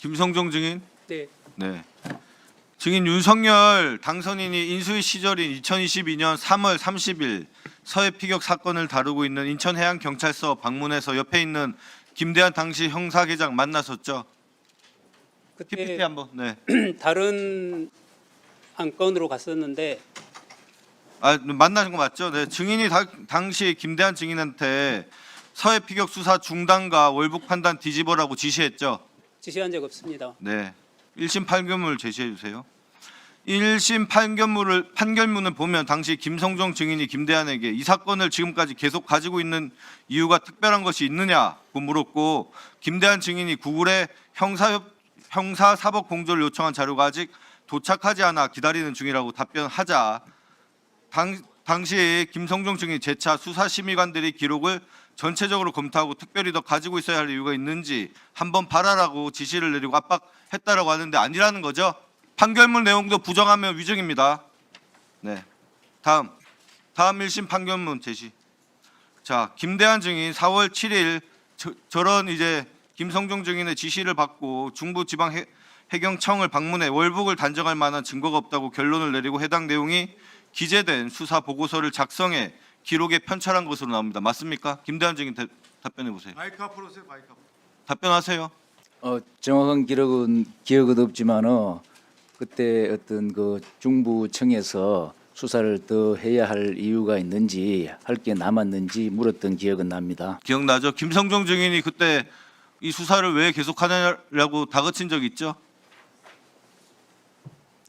김성종 증인. 네, 네. 증인 윤석열 당선인이 인수위 시절인 2022년 3월 30일 서해 피격 사건을 다루고 있는 인천해양경찰서 방문해서 옆에 있는 김대한 당시 형사계장 만나셨죠? PPT 그때 한번. 네. 다른 안건으로 갔었는데 만나신 거 맞죠? 네. 증인이 당시 김대한 증인한테 서해 피격 수사 중단과 월북 판단 뒤집어라고 지시했죠? 지시한 적 없습니다. 네. 1심 판결문을 제시해 주세요. 1심 판결문을 보면 당시 김성종 증인이 김대한에게 이 사건을 지금까지 계속 가지고 있는 이유가 특별한 것이 있느냐고 물었고, 김대한 증인이 구글에 형사사법 공조를 요청한 자료가 아직 도착하지 않아 기다리는 중이라고 답변하자 당시 김성종 증인이 재차 수사심의관들이 기록을 전체적으로 검토하고 특별히 더 가지고 있어야 할 이유가 있는지 한번 봐라라고 지시를 내리고 압박했다라고 하는데 아니라는 거죠. 판결문 내용도 부정하면 위증입니다. 네. 다음 1심 판결문 제시. 자, 김대한 증인 4월 7일 저런 이제 김성종 증인의 지시를 받고 중부지방해경청을 방문해 월북을 단정할 만한 증거가 없다고 결론을 내리고 해당 내용이 기재된 수사 보고서를 작성해 기록에 편찬한 것으로 나옵니다. 맞습니까? 김대한 증인 답변해 보세요. 마이크 앞으로 오세요. 마이크 앞으로. 답변하세요. 정확한 기억은 없지만은 그때 어떤 그 중부청에서 수사를 더 해야 할 이유가 있는지, 할 게 남았는지 물었던 기억은 납니다. 기억나죠? 김성종 증인이 그때 이 수사를 왜 계속하냐라고 다그친 적 있죠?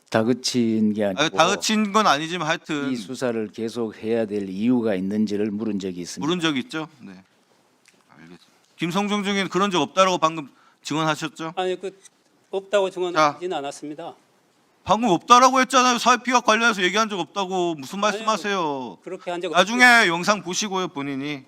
다그친 게 아니고 다그친 건 아니지만 하여튼 이 수사를 계속 해야 될 이유가 있는지를 물은 적이 있습니다. 물은 적 있죠? 네. 알겠습니다. 김성종 증인 그런 적 없다라고 방금 증언하셨죠? 아니 그 없다고 증언하지는 않았습니다. 방금 없다라고 했잖아요. 사회 피격 관련해서 얘기한 적 없다고 무슨 말씀하세요? 그렇게 한 적 나중에 영상 보시고요, 본인이.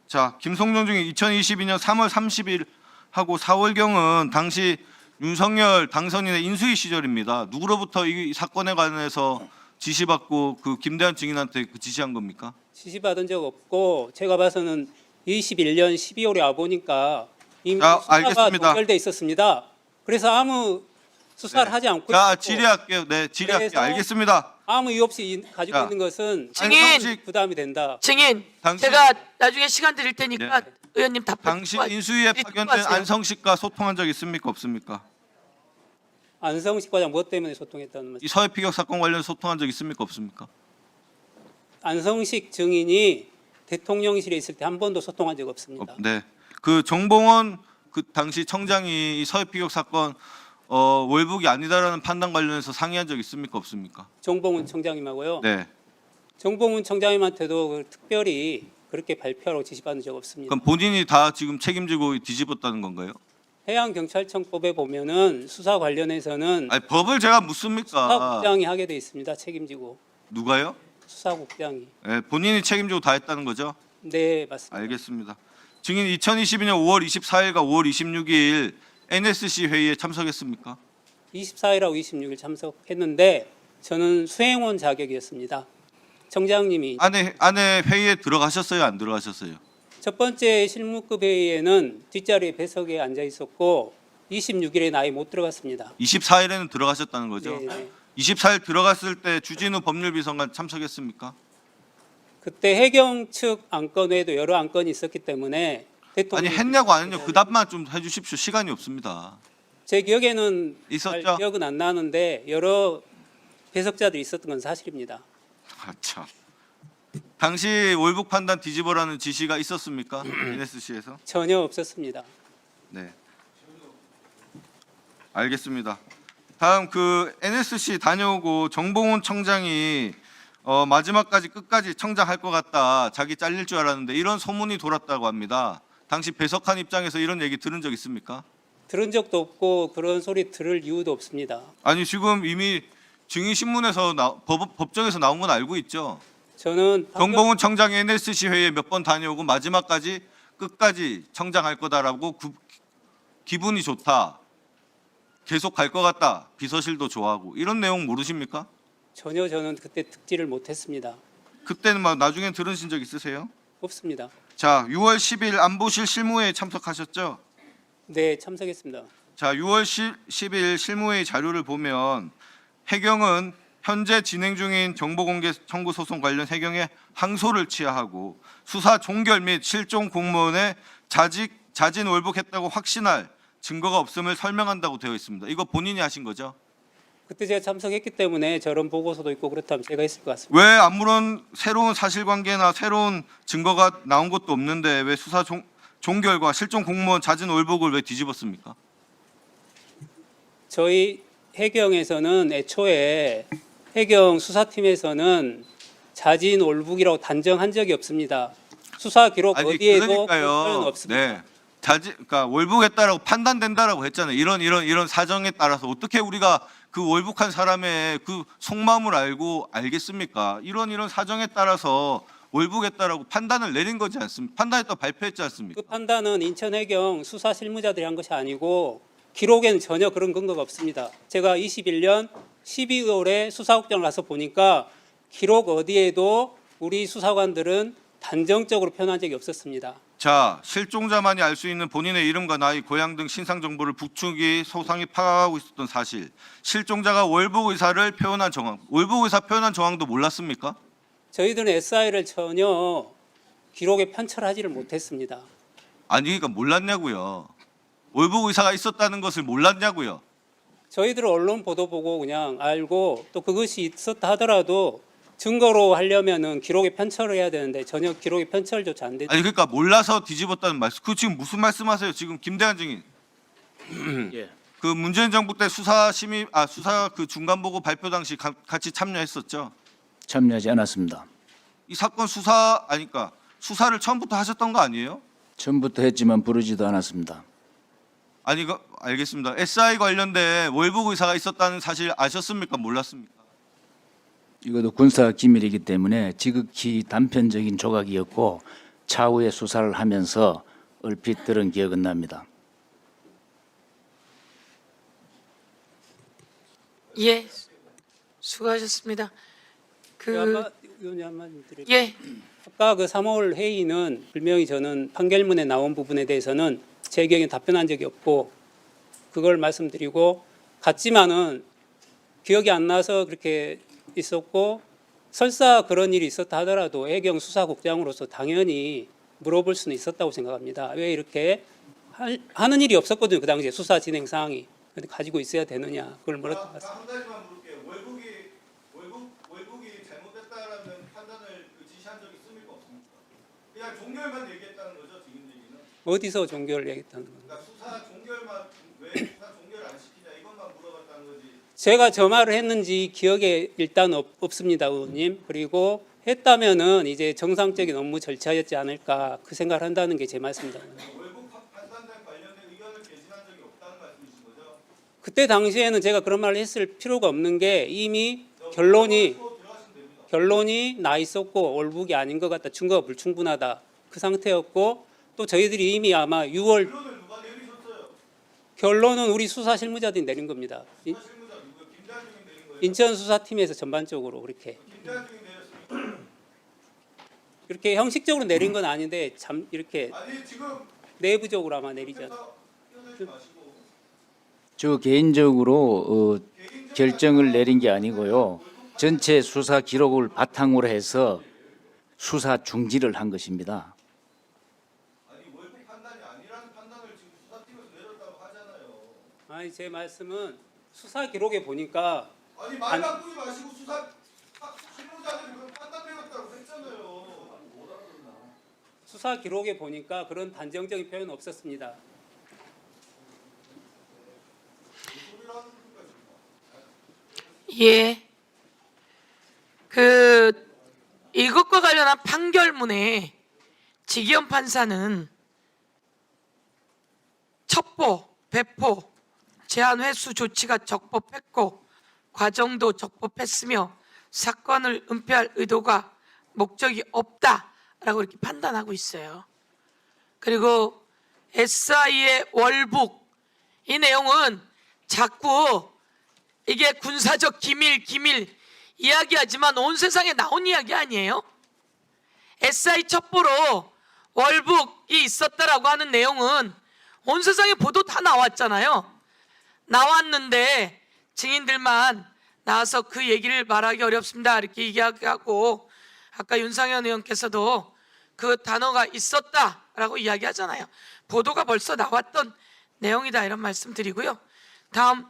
자, 김성종 증인 2022년 3월 30일 하고 4월경은 당시 윤석열 당선인의 인수위 시절입니다. 누구로부터 이 사건에 관해서 지시받고 그 김대한 증인한테 그 지시한 겁니까? 지시받은 적 없고 제가 봐서는 21년 12월에 와 보니까 이미 자, 수사가 알겠습니다. 동결돼 있었습니다. 그래서 아무 수사를 하지 않고 자, 있었고 질의할게요. 네, 질의할게요. 그래서 알겠습니다. 아무 이유 없이 가지고 자, 있는 것은 증인! 안성식 부담이 된다. 증인, 당신- 제가 나중에 시간 드릴 테니까 네. 의원님 답변 당신 듣고 인수위에 듣고 파견된 하세요. 안성식과 소통한 적 있습니까? 없습니까? 안성식 과장 무엇 때문에 소통했다는 말씀? 이 서해 피격 사건 관련 소통한 적 있습니까? 없습니까? 안성식 증인이 대통령실에 있을 때 한 번도 소통한 적 없습니다. 네. 그 정봉원 그 당시 청장이 이 서해 피격 사건 월북이 아니다라는 판단 관련해서 상의한 적 있습니까? 없습니까? 정봉훈 청장님하고요. 네. 정봉훈 청장님한테도 특별히 그렇게 발표하라고 지시받은 적 없습니다. 그럼 본인이 다 지금 책임지고 뒤집었다는 건가요? 해양경찰청법에 보면은 수사 관련해서는 아니, 법을 제가 묻습니까? 수사국장이 하게 돼 있습니다. 책임지고 누가요? 수사국장이. 네, 본인이 책임지고 다 했다는 거죠? 네, 맞습니다. 알겠습니다. 증인 2022년 5월 24일과 5월 26일 NSC 회의에 참석했습니까? 24일하고 26일 참석했는데 저는 수행원 자격이었습니다. 청장님이 안에 회의에 들어가셨어요? 안 들어가셨어요? 첫 번째 실무급 회의에는 뒷자리에 배석에 앉아 있었고 26일에 나이 못 들어갔습니다. 24일에는 들어가셨다는 거죠? 네. 24일 들어갔을 때 주진우 법률비서관 참석했습니까? 그때 해경 측 안건 외에도 여러 안건이 있었기 때문에 아니 대통령이 했냐고 안 했냐고 그 답만 좀 해주십시오. 시간이 없습니다. 제 기억에는 있었죠? 잘 기억은 안 나는데 여러 배석자들이 있었던 건 사실입니다. 아, 참. 당시 월북 판단 뒤집어라는 지시가 있었습니까? NSC에서? 전혀 없었습니다. 네. 알겠습니다. 다음 그 NSC 다녀오고 정봉훈 청장이 마지막까지 끝까지 청장할 것 같다. 자기 잘릴 줄 알았는데 이런 소문이 돌았다고 합니다. 당시 배석한 입장에서 이런 얘기 들은 적 있습니까? 들은 적도 없고 그런 소리 들을 이유도 없습니다. 아니 지금 이미 증인 신문에서 법정에서 나온 건 알고 있죠. 저는 정봉훈 청장이 NSC 회의에 몇 번 다녀오고 마지막까지 끝까지 청장할 거다라고 기분이 좋다. 계속 갈 것 같다. 비서실도 좋아하고 이런 내용 모르십니까? 전혀 저는 그때 듣지를 못했습니다. 그때는 막 나중에 들으신 적 있으세요? 없습니다. 자, 6월 10일 안보실 실무회에 참석하셨죠? 네, 참석했습니다. 자, 6월 10일 실무회의 자료를 보면 해경은 현재 진행 중인 정보공개 청구 소송 관련 해경의 항소를 취하하고 수사 종결 및 실종 공무원의 자진 월북했다고 확신할 증거가 없음을 설명한다고 되어 있습니다. 이거 본인이 하신 거죠? 그때 제가 참석했기 때문에 저런 보고서도 있고 그렇다면 제가 했을 것 같습니다. 왜 아무런 새로운 사실관계나 새로운 증거가 나온 것도 없는데 왜 수사 종결과 실종 공무원 자진 월북을 왜 뒤집었습니까? 저희 해경에서는 애초에 해경 수사팀에서는 자진 월북이라고 단정한 적이 없습니다. 수사 기록 어디에도 그런 표현 없습니다. 네. 그러니까 월북했다라고 판단된다라고 했잖아요. 이런 사정에 따라서 어떻게 우리가 그 월북한 사람의 그 속마음을 알겠습니까? 이런 사정에 따라서 월북했다라고 판단을 내린 거지 않습니까? 판단했다고 발표했지 않습니까? 그 판단은 인천해경 수사 실무자들이 한 것이 아니고 기록에는 전혀 그런 근거가 없습니다. 제가 21년 12월에 수사국장을 가서 보니까 기록 어디에도 우리 수사관들은 단정적으로 표현한 적이 없었습니다. 자, 실종자만이 알 수 있는 본인의 이름과 나이, 고향 등 신상 정보를 북측이 소상히 파악하고 있었던 사실, 실종자가 월북 의사를 표현한 정황, 월북 의사 표현한 정황도 몰랐습니까? 저희들은 SI를 전혀 기록에 편철하지를 못했습니다. 아니, 그러니까 몰랐냐고요. 월북 의사가 있었다는 것을 몰랐냐고요. 저희들은 언론 보도 보고 그냥 알고 또 그것이 있었다 하더라도 증거로 하려면은 기록에 편철을 해야 되는데 전혀 기록에 편철조차 안 됐죠. 아니, 그러니까 몰라서 뒤집었다는 말씀. 그 지금 무슨 말씀하세요? 지금 김대한 증인. 예. 그 문재인 정부 때 수사 그 중간 보고 발표 당시 같이 참여했었죠. 참여하지 않았습니다. 이 사건 그러니까 수사를 처음부터 하셨던 거 아니에요? 처음부터 했지만 부르지도 않았습니다. 아니, 알겠습니다. SI 관련된 월북 의사가 있었다는 사실 아셨습니까? 몰랐습니까? 이것도 군사 기밀이기 때문에 지극히 단편적인 조각이었고 차후에 수사를 하면서 얼핏 들은 기억은 납니다. 예, 수고하셨습니다. 아까 의원님 한마디 드릴게요. 예, 아까 그 3월 회의는 분명히 저는 판결문에 나온 부분에 대해서는 제 의견에 답변한 적이 없고 그걸 말씀드리고 같지만은 기억이 안 나서 그렇게 있었고 설사 그런 일이 있었다 하더라도 해경 수사국장으로서 당연히 물어볼 수는 있었다고 생각합니다. 왜 이렇게 하는 일이 없었거든요. 그 당시에 수사 진행 상황이. 근데 가지고 있어야 되느냐 그걸 물었던 것 같습니다. 한 가지만 물을게요. 월북이 잘못됐다라는 판단을 지시한 적이 있습니까? 없습니까? 그냥 종결만 얘기했다는 거죠, 지금 얘기는. 어디서 종결을 얘기했다는 겁니다. 그러니까 수사 종결만 왜 수사 종결 안 시키냐 이것만 물어봤다는 거지. 제가 저 말을 했는지 기억에 일단 없습니다, 의원님. 그리고 했다면은 이제 정상적인 업무 절차였지 않을까 그 생각을 한다는 게 제 말씀입니다. 월북 판단단 관련된 의견을 개진한 적이 없다는 말씀이신 거죠? 그때 당시에는 제가 그런 말을 했을 필요가 없는 게 이미 결론이 나 있었고 월북이 아닌 것 같다, 증거가 불충분하다 그 상태였고 또 저희들이 이미 아마 6월 결론을 누가 내리셨어요? 결론은 우리 수사 실무자들이 내린 겁니다. 실무자 누구 김대한 증인 내린 거예요? 인천 수사팀에서 전반적으로 그렇게 김대한 증인 내렸습니까? 이렇게 형식적으로 내린 건 아닌데 참 이렇게 아니 지금 내부적으로 아마 내리지 않. 끼어들지 마시고 저 개인적으로 결정을 내린 게 아니고요. 전체 수사 기록을 바탕으로 해서 수사 중지를 한 것입니다. 아니 월북 판단이 아니라는 판단을 지금 수사팀에서 내렸다고 하잖아요. 아니 제 말씀은 수사 기록에 보니까 아니 말 바꾸지 마시고 실무자들이 그런 판단 내렸다고 했잖아요. 수사 기록에 보니까 그런 단정적인 표현은 없었습니다. 예. 이것과 관련한 판결문에 지기현 판사는 첩보, 배포, 제한 횟수 조치가 적법했고 과정도 적법했으며 사건을 은폐할 의도가 목적이 없다라고 이렇게 판단하고 있어요. 그리고 SI의 월북 이 내용은 자꾸 이게 군사적 기밀 이야기하지만 온 세상에 나온 이야기 아니에요? SI 첩보로 월북이 있었다라고 하는 내용은 온 세상에 보도 다 나왔잖아요. 나왔는데 증인들만 나와서 그 얘기를 말하기 어렵습니다 이렇게 얘기하고, 아까 윤상현 의원께서도 그 단어가 있었다라고 이야기하잖아요. 보도가 벌써 나왔던 내용이다 이런 말씀 드리고요. 다음